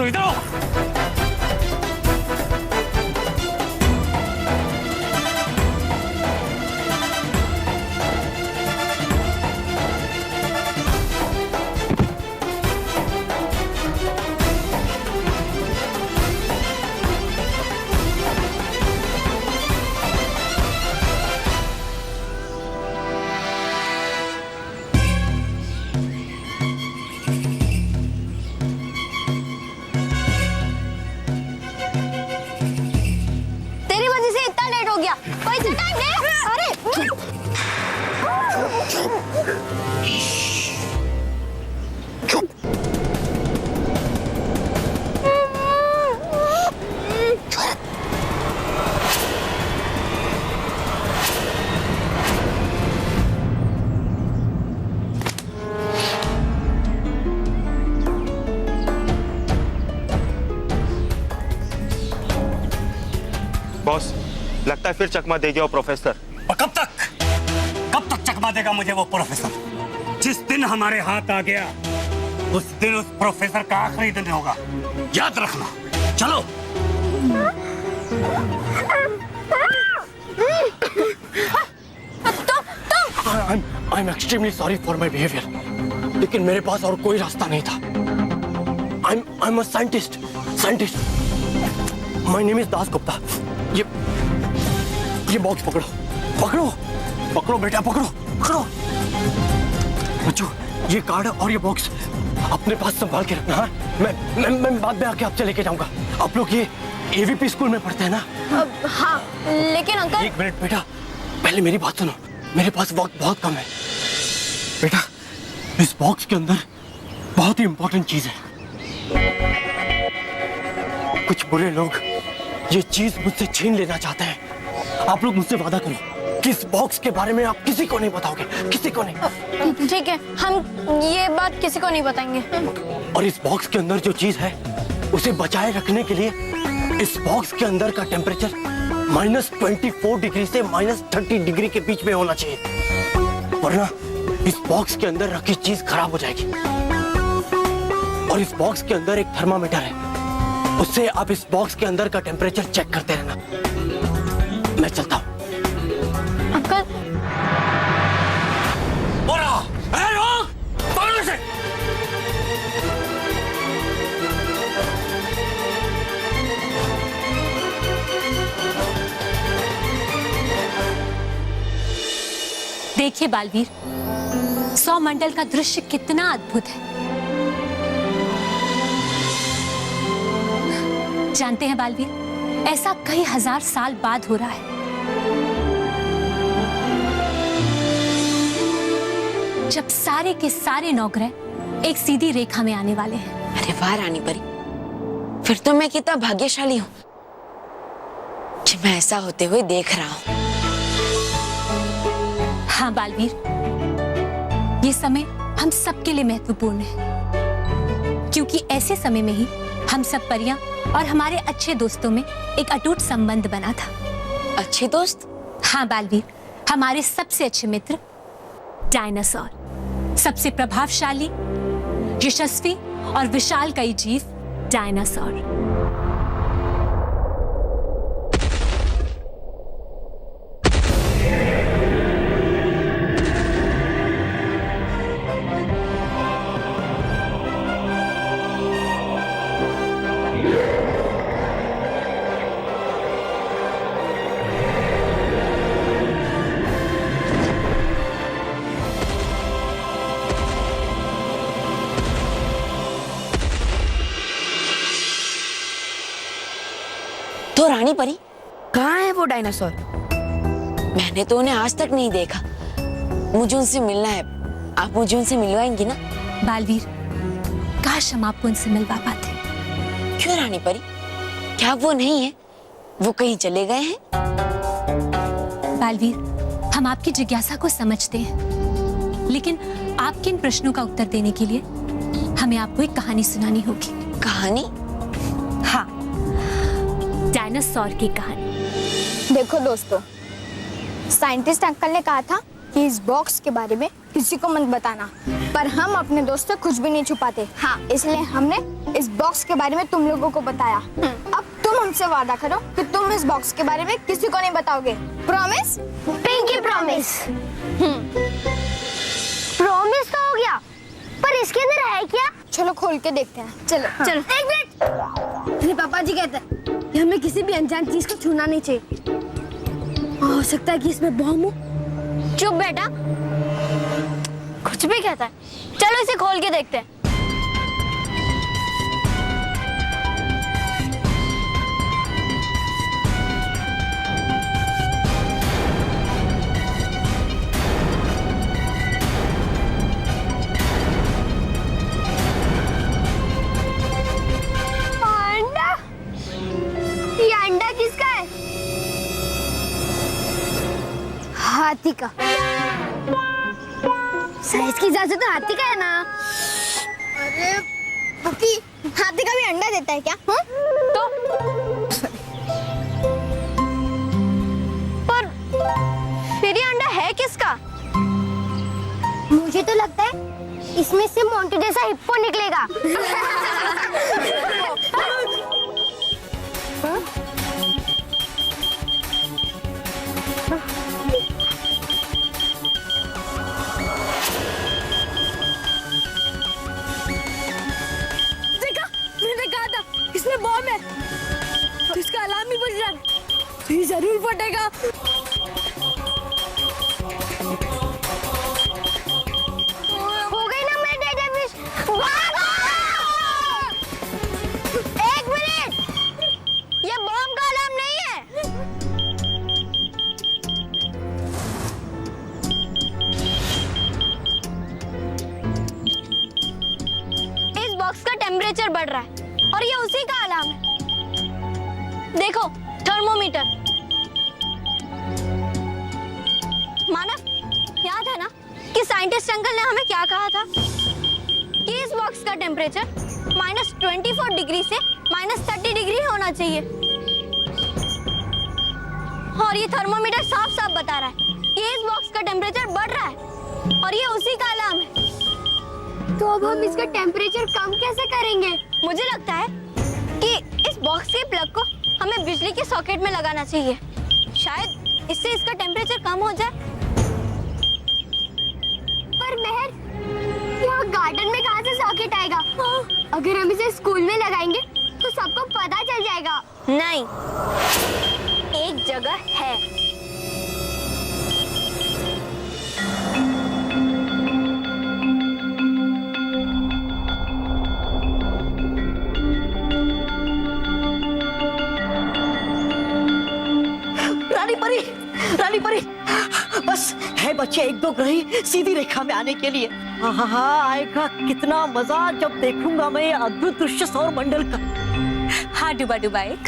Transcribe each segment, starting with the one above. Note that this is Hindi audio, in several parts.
तो इधर आओ। बॉस, लगता है फिर चकमा दे गया वो प्रोफेसर। और कब तक चकमा देगा मुझे वो प्रोफेसर? जिस दिन हमारे हाथ आ गया उस दिन उस प्रोफेसर का आखिरी दिन होगा, याद रखना। चलो। I'm extremely sorry for my behavior, लेकिन मेरे पास और कोई रास्ता नहीं था। I'm a scientist. My name is Das Gupta. ये बॉक्स पकड़ो बेटा, पकड़ो। बच्चों, ये कार्ड और ये बॉक्स अपने पास संभाल के रखना। मैं बाद में आके आपसे लेके जाऊंगा। आप लोग ये एवीपी स्कूल में पढ़ते हैं ना? हाँ, लेकिन अंकल। एक मिनट बेटा, पहले मेरी बात सुनो। मेरे पास वक्त बहुत कम है बेटा। इस बॉक्स के अंदर बहुत ही इंपॉर्टेंट चीज है। कुछ बुरे लोग ये चीज मुझसे छीन लेना चाहते हैं। आप लोग मुझसे वादा करो कि इस बॉक्स के बारे में आप किसी को नहीं बताओगे, किसी को नहीं। ठीक है, हम ये बात किसी को नहीं बताएंगे। और इस बॉक्स के अंदर जो चीज है उसे बचाए रखने के लिए इस बॉक्स के अंदर का टेम्परेचर -24 डिग्री से -30 डिग्री के बीच में होना चाहिए, वरना इस बॉक्स के अंदर रखी चीज खराब हो जाएगी। और इस बॉक्स के अंदर एक थर्मामीटर है, उससे आप इस बॉक्स के अंदर का टेम्परेचर चेक करते रहना। मैं चलता हूँ। अंकल। देखिए बालवीर, 100 मंडल का दृश्य कितना अद्भुत है। जानते हैं बालवीर, ऐसा कई हजार साल बाद हो रहा है। जब सारे के सारे नौग्रह एक सीधी रेखा में आने वाले हैं। अरे वाह रानी परी, फिर तो मैं कितना भाग्यशाली हूँ कि मैं ऐसा होते हुए देख रहा हूँ। हाँ बालवीर, ये समय हम सबके लिए महत्वपूर्ण है, क्योंकि ऐसे समय में ही हम सब परियां और हमारे अच्छे दोस्तों में एक अटूट संबंध बना था। अच्छे दोस्त? हाँ बालवीर, हमारे सबसे अच्छे मित्र डायनासोर, सबसे प्रभावशाली, यशस्वी और विशालकाय जीव डायनासोर। तो रानी परी, कहाँ है वो डायनासोर? मैंने तो उन्हें आज तक नहीं देखा। मुझे उनसे मिलना है, आप मुझे उनसे मिलवाएंगी ना? बालवीर, काश हम आपको उनसे मिलवा पाते। क्यों रानी परी, क्या वो नहीं है? वो कहीं चले गए हैं? बालवीर, हम आपकी जिज्ञासा को समझते हैं, लेकिन आपके इन प्रश्नों का उत्तर देने के लिए हमें आपको एक कहानी सुनानी होगी। कहानी? हाँ, डायनासोर की कहानी। देखो दोस्तों, साइंटिस्ट अंकल ने कहा था कि इस बॉक्स के बारे में किसी को मत बताना, पर हम अपने दोस्त से कुछ भी नहीं छुपाते। हाँ, इसलिए हमने इस बॉक्स के बारे में तुम लोगों को बताया। अब तुम हमसे वादा करो कि तुम इस बॉक्स के बारे में किसी को नहीं बताओगे। प्रॉमिस? Pinky promise. प्रॉमिस तो हो गया, पर इसके अंदर है क्या? चलो खोल के देखते हैं। चलो चलो। एक मिनट, मेरे पापा जी कहते हैं कि हमें किसी भी अनजान चीज को छूना नहीं चाहिए। हो सकता है कि इसमें बम हो। चुप बेटा, कुछ भी कहता है। चलो इसे खोल के देखते हैं। अंडा? ये अंडा किसका है? हाथी का। साइज की इजाजत तो हाथी का है ना? अरे पुकी, हाथी का भी अंडा देता है क्या? हाँ? तो पर फिर ये अंडा है किसका? मुझे तो लगता है इसमें से मोंटू जैसा हिप्पो निकलेगा। देखा, मैंने कहा था इसमें बॉम्ब है। तो इसका अलार्म भी बज रहा है, तो ये जरूर फटेगा। हो गई ना मेरी डेटा फिश। भागो! एक मिनट, ये बॉम्ब का अलार्म नहीं है। इस बॉक्स का टेम्परेचर बढ़ रहा है और ये उसी का अलार्म है। देखो, थर्मोमीटर। मानव, याद है ना कि साइंटिस्ट अंकल ने हमें क्या कहा था कि इस बॉक्स का टेम्परेचर -24 डिग्री से -30 डिग्री होना चाहिए। और ये थर्मोमीटर साफ साफ बता रहा है कि इस बॉक्स का टेम्परेचर बढ़ रहा है और ये उसी का अलार्म है। तो अब हम इसका टेम्परेचर कम कैसे करेंगे? मुझे लगता है कि इस बॉक्स के प्लग को हमें बिजली के सॉकेट में लगाना चाहिए। शायद इससे इसका टेम्परेचर कम हो जाए। पर महर, यहाँ गार्डन में कहाँ से सॉकेट आएगा? अगर हम इसे स्कूल में लगाएंगे तो सबको पता चल जाएगा। नहीं, एक जगह है। रानी परी, बस है बच्चे 1-2 ग्रह सीधी रेखा में आने के लिए। हाँ, आएगा कितना मजा जब देखूंगा मैं ये अद्भुत दृश्य सौर मंडल का। हाँ, डुबा डुबा एक।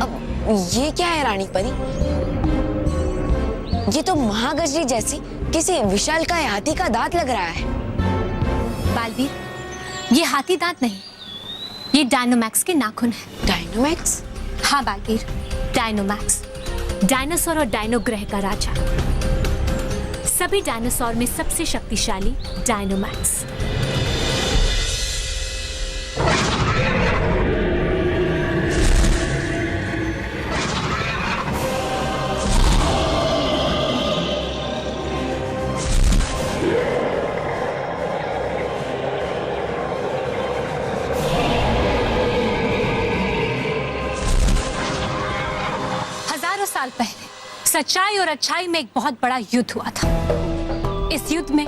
अब ये क्या है रानी परी? ये तो महागजरी जैसी किसी विशालकाय हाथी का दांत लग रहा है। बालवीर, ये हाथी दांत नहीं, ये डायनोमैक्स के नाखून है। डायनोमैक्स? हाँ बालवीर, डायनोमैक्स, डायनासोर और डायनो ग्रह का राजा। सभी डायनासोर में सबसे शक्तिशाली डायनोमैक्स। साल पहले सच्चाई और अच्छाई में एक बहुत बड़ा युद्ध हुआ था। इस युद्ध में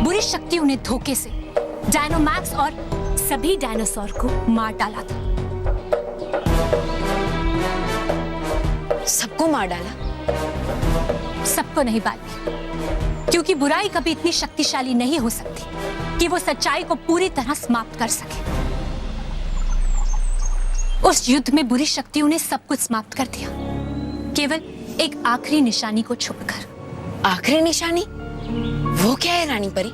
बुरी शक्तियों ने धोखे से डायनोमैक्स और सभी डायनासोर को मार डाला था। सबको मार डाला? सबको नहीं बालवीर, क्योंकि बुराई कभी इतनी शक्तिशाली नहीं हो सकती कि वो सच्चाई को पूरी तरह समाप्त कर सके। उस युद्ध में बुरी शक्तियों ने सब कुछ समाप्त कर दिया, केवल एक आखिरी निशानी को छोड़कर। आखिरी निशानी? वो क्या है रानी परी?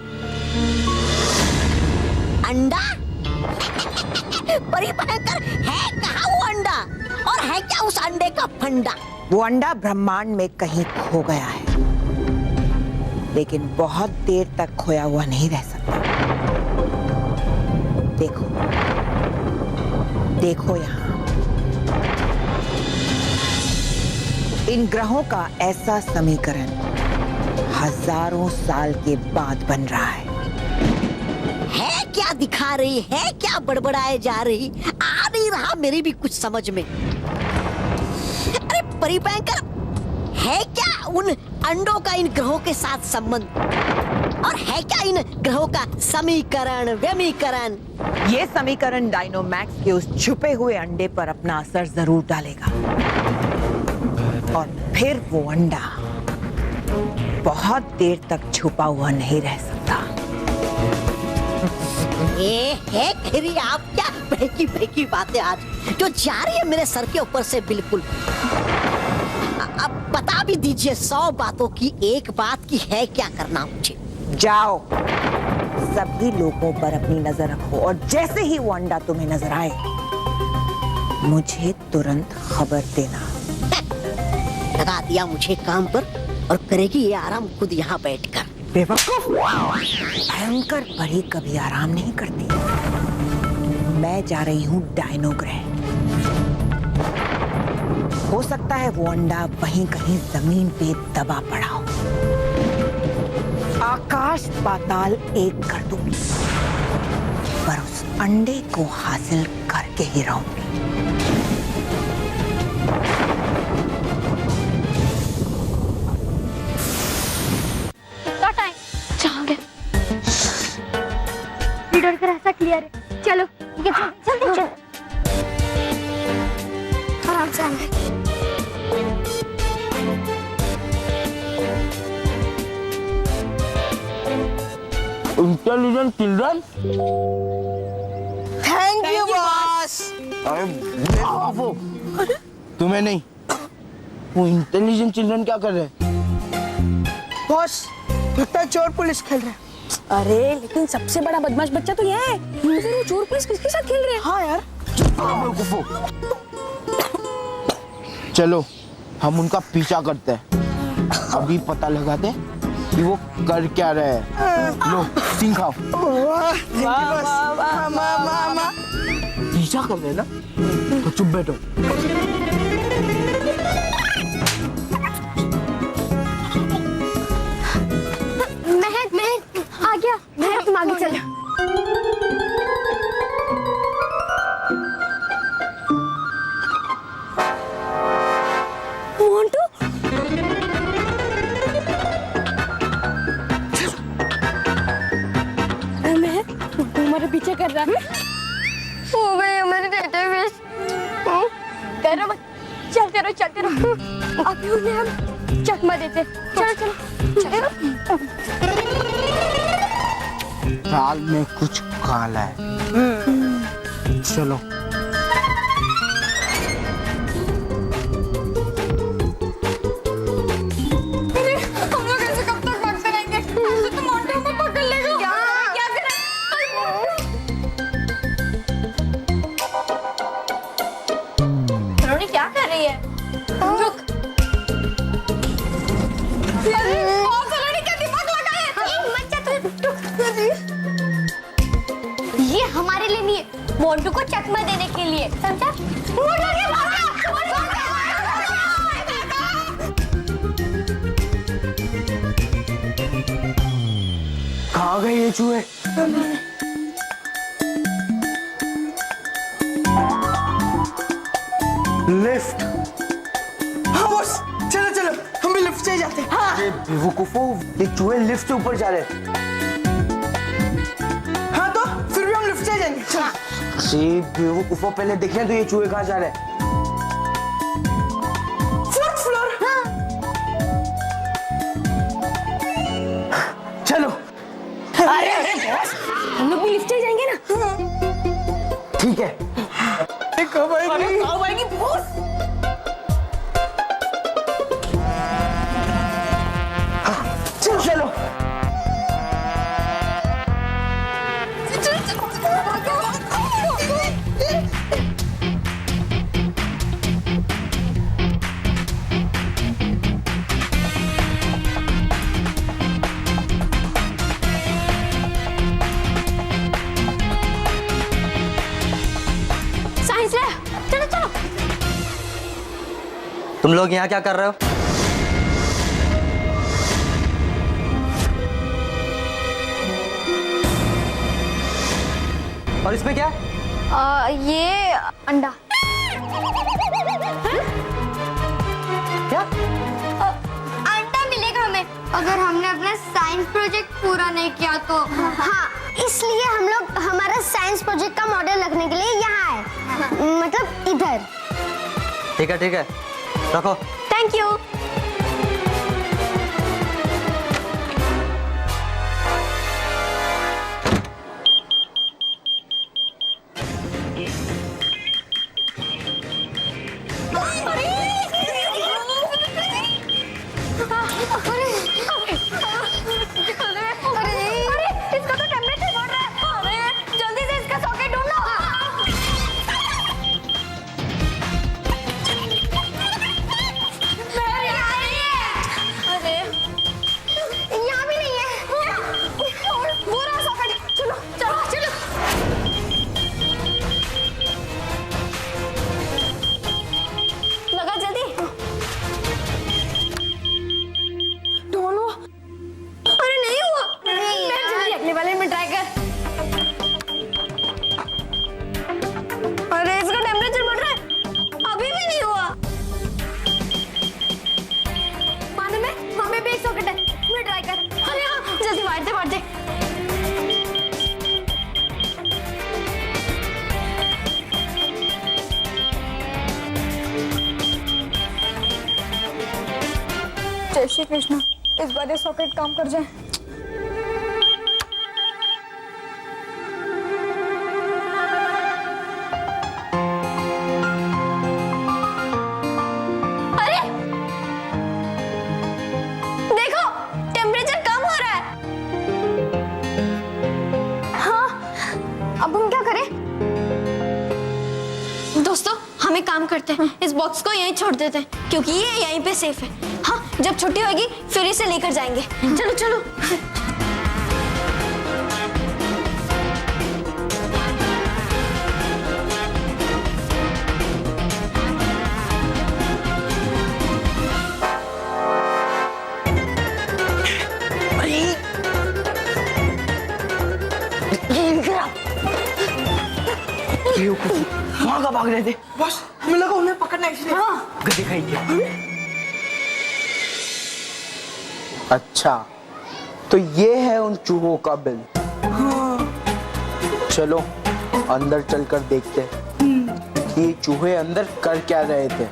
अंडा? परी भयंकर है कहाँ वो अंडा? और है क्या उस अंडे का फंडा। वो अंडा ब्रह्मांड में कहीं खो गया है, लेकिन बहुत देर तक खोया हुआ नहीं रह सकता। देखो, देखो यहाँ, इन ग्रहों का ऐसा समीकरण हजारों साल के बाद बन रहा है। क्या दिखा रही है, क्या बड़बड़ाए जा रही, आ नहीं रहा मेरी भी कुछ समझ में। अरे परी बैंकर, है क्या उन अंडों का इन ग्रहों के साथ संबंध, और है क्या इन ग्रहों का समीकरण व्यमीकरण? ये समीकरण डायनोमैक्स के उस छुपे हुए अंडे पर अपना असर जरूर डालेगा, और फिर वो अंडा बहुत देर तक छुपा हुआ नहीं रह सकता। ये है खैरी, आप क्या बहकी बहकी बातें आज जो जा रही है मेरे सर के ऊपर से बिल्कुल। अब बता भी दीजिए, 100 बातों की एक बात की है क्या करना मुझे? जाओ, सभी लोगों पर अपनी नजर रखो, और जैसे ही वो अंडा तुम्हें नजर आए, मुझे तुरंत खबर देना। लगा दिया मुझे काम पर, और करेगी ये आराम खुद यहाँ बैठकर। बेवकूफ, भयंकर परी कभी आराम नहीं करती। मैं जा रही हूँ डायनो ग्रह। हो सकता है वो अंडा वहीं कहीं जमीन पे दबा पड़ा हो। आकाश पाताल एक कर दूंगी, पर उस अंडे को हासिल करके ही रहूंगी। रीडर का रास्ता क्लियर है, चलो चल चल आराम से आना। Intelligent children. Thank you boss. अरे वो तुम्हें नहीं, वो इंटेलिजेंट चिल्ड्रन क्या कर रहे हैं? बॉस, लगता है चोर पुलिस खेल रहे हैं। अरे लेकिन सबसे बड़ा बदमाश बच्चा तो ये है। फिर वो चोर पुलिस किसके साथ खेल रहे हैं? हाँ यार, चलो हम उनका पीछा करते हैं, अभी पता लगाते हैं कि वो कर क्या रहे हैं। लो सिंह खाओ। पीछा कर रहे ना, तो चुप बैठो। महक आ गया। महक तुम आगे चलो। मोंटू, हमारे पीछे कर रहा है। हो गए हमारे डेटाबेस। डरो मत, चलते रहो। अभी उन्हें हम चकमा देते। चलो दाल में कुछ काला है। चलो हम लोग ऐसे कब तक भागते रहेंगे? तो मोंटू हमें पकड़ लेगा। क्या करें? रोनी क्या कर रही है? रुक। ये हमारे लिए नहीं है, मोंटू को चकमा देने के लिए, समझा? कहाँ गए ये चूहे? लिफ्ट। हाँ बॉस, चलो हम भी लिफ्ट से जाते हैं। हाँ। अरे बेवकूफो, ये चूहे लिफ्ट से ऊपर जा रहे हैं। हाँ तो फिर भी हम लिफ्ट से जाएंगे। चलो। अरे बेवकूफो, पहले देखने तो ये चूहे कहाँ जा रहे हैं। 4th floor. चलो। अरे बॉस, हम लोग भी लिफ्ट से जाएंगे ना। ठीक है। कब आएगी? कब आएगी बॉस? चलो। तुम लोग यहाँ क्या कर रहे हो? और इसमें क्या है? ये अंडा। क्या? अंडा मिलेगा हमें अगर हमने अपना साइंस प्रोजेक्ट पूरा नहीं किया तो। हाँ, इसलिए हम लोग हमारा साइंस प्रोजेक्ट का मॉडल रखने के लिए यहाँ आए, मतलब इधर। ठीक है, रखो। Thank you. जय श्री कृष्ण, इस बार ये सॉकेट काम कर जाए। अरे देखो, टेम्परेचर कम हो रहा है। हाँ, अब हम क्या करें? दोस्तों, हम एक काम करते हैं, इस बॉक्स को यहीं छोड़ देते हैं क्योंकि ये यहीं पे सेफ है। हाँ, जब छुट्टी होगी फिर इसे लेकर जाएंगे। चलो चलो। वहाँ का भाग रहे थे। बस हमें लगा उन्हें पकड़ना इसलिए। गधे खाई क्या? अच्छा, तो ये है उन चूहों का बिल। चलो अंदर चलकर देखते हैं कि ये चूहे अंदर कर क्या रहे थे।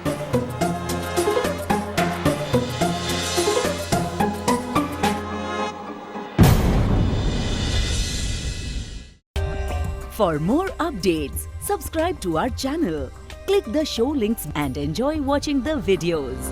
For more updates, subscribe to our channel, click the show links and enjoy watching the videos.